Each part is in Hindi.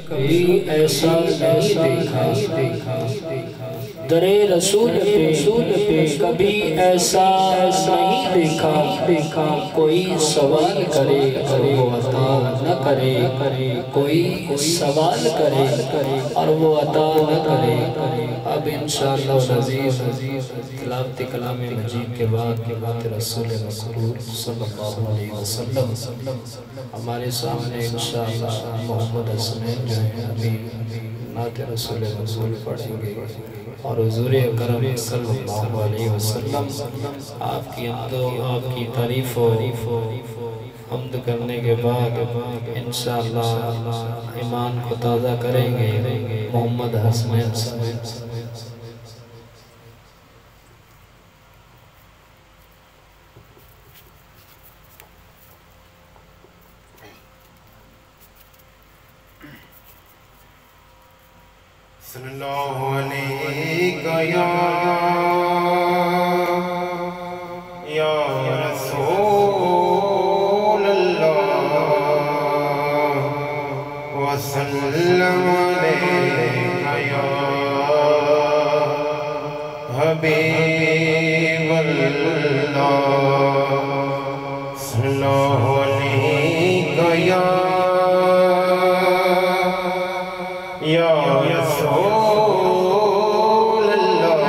कभी ऐसा नहीं देखा दरे रसूल पे कभी ऐसा नहीं देखा कोई सवाल करे वो अता न करे कोई सवाल करे और वो अता न करे। अब इंशाअल्लाह अज़ीज़ तिलावत कलाम मजीद के बाद रसूल मकरूर सल्लल्लाहु अलैहि वसल्लम हमारे सामने इंशाअल्लाह मोहम्मद हसनैन जो है अभी नात रसूल मकरूर पढ़ेंगे और हुज़ूर अकरम सल्लल्लाहु अलैहि वसल्लम आपकी तारीफ़ हम्द करने के बाद इंशाअल्लाह ईमान को ताज़ा करेंगे मोहम्मद हसनैन से। सल्लल्लाहु अलैहि या रसूल अल्लाह व सल्लम अलैका या हबीब अल्लाह सल्लल्लाहु अलैका या रसूल अल्लाह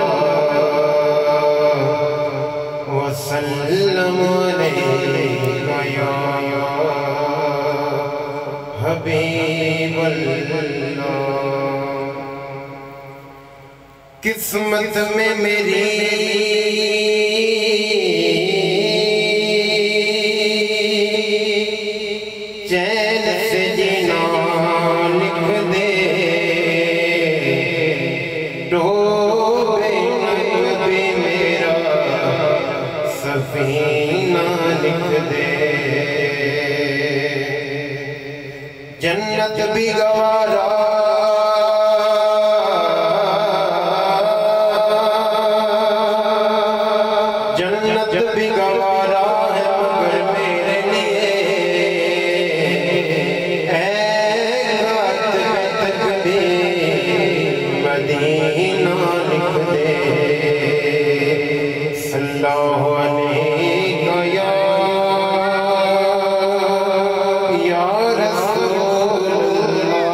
व सल्लम अलैका या हबीब अल्लाह। किस्मत में मेरी चैन से जीना लिख दे डूबे भी मेरा सफीना लिख दे जन्नत भी गवारा जन्नत भी गवारा है मगर मेरे लिए मदीना लिख दे सल्लल्लाहु अलैका या रसूल अल्लाह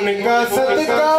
उनका सदका